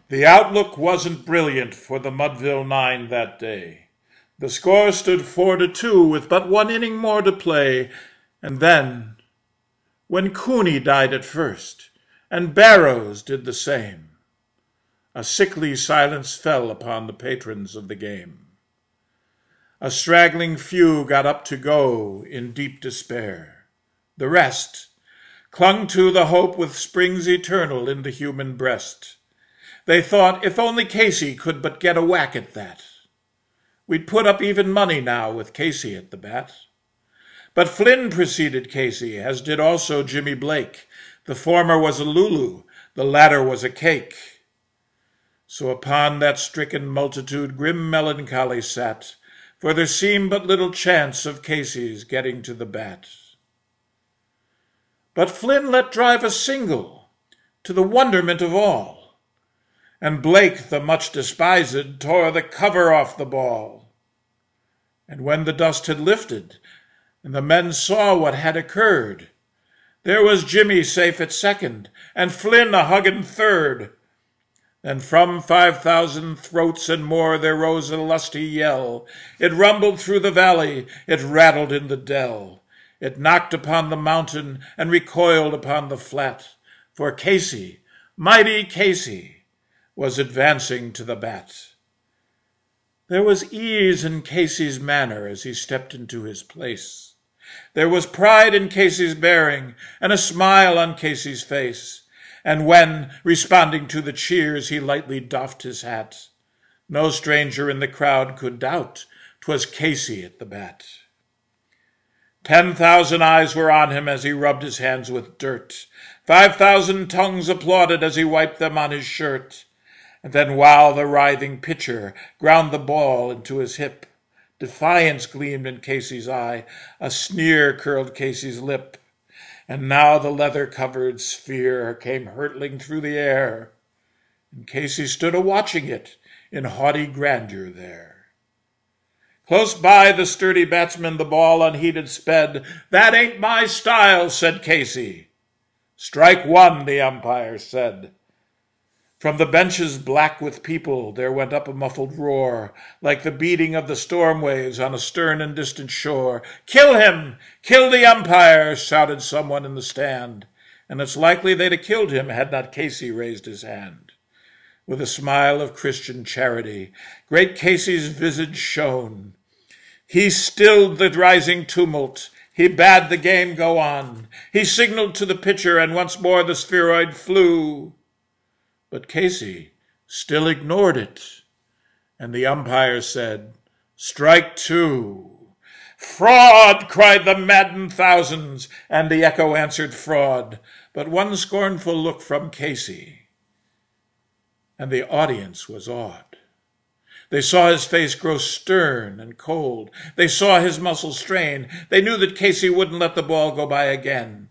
The outlook wasn't brilliant for the Mudville Nine that day. The score stood 4-2 with but one inning more to play, and then, when Cooney died at first, and Barrows did the same, a sickly silence fell upon the patrons of the game. A straggling few got up to go in deep despair. The rest clung to the hope with springs eternal in the human breast. They thought if only Casey could but get a whack at that. We'd put up even money now with Casey at the bat. But Flynn preceded Casey, as did also Jimmy Blake. The former was a Lulu, the latter was a cake. So upon that stricken multitude grim melancholy sat, for there seemed but little chance of Casey's getting to the bat. But Flynn let drive a single, to the wonderment of all, and Blake, the much despised, tore the cover off the ball. And when the dust had lifted, and the men saw what had occurred, there was Jimmy safe at second, and Flynn a huggin' third. Then from 5,000 throats and more there rose a lusty yell. It rumbled through the valley, it rattled in the dell. It knocked upon the mountain and recoiled upon the flat. For Casey, mighty Casey, was advancing to the bat. There was ease in Casey's manner as he stepped into his place. There was pride in Casey's bearing and a smile on Casey's face. And when, responding to the cheers, he lightly doffed his hat, no stranger in the crowd could doubt 'twas Casey at the bat. 10,000 eyes were on him as he rubbed his hands with dirt. 5,000 tongues applauded as he wiped them on his shirt. And then while the writhing pitcher ground the ball into his hip, defiance gleamed in Casey's eye, a sneer curled Casey's lip. And now the leather-covered sphere came hurtling through the air, and Casey stood a-watching it in haughty grandeur there. Close by the sturdy batsman the ball unheeded sped. "That ain't my style," said Casey. "Strike one," the umpire said. From the benches black with people there went up a muffled roar, like the beating of the storm waves on a stern and distant shore. "Kill him! Kill the umpire!" shouted someone in the stand, and it's likely they'd have killed him had not Casey raised his hand. With a smile of Christian charity, great Casey's visage shone. He stilled the rising tumult. He bade the game go on. He signaled to the pitcher, and once more the spheroid flew. But Casey still ignored it, and the umpire said, "Strike two." "Fraud!" cried the maddened thousands, and the echo answered fraud. But one scornful look from Casey, and the audience was awed. They saw his face grow stern and cold. They saw his muscles strain. They knew that Casey wouldn't let the ball go by again.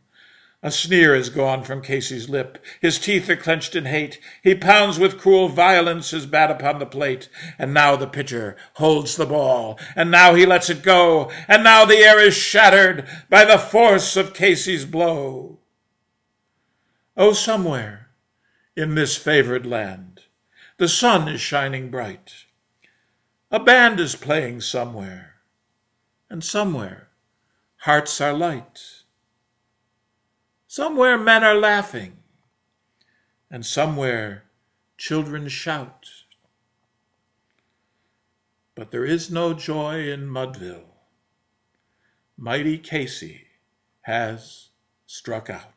A sneer is gone from Casey's lip. His teeth are clenched in hate. He pounds with cruel violence his bat upon the plate. And now the pitcher holds the ball. And now he lets it go. And now the air is shattered by the force of Casey's blow. Oh, somewhere in this favored land, the sun is shining bright. A band is playing somewhere. And somewhere hearts are light. Somewhere men are laughing, and somewhere children shout. But there is no joy in Mudville. Mighty Casey has struck out.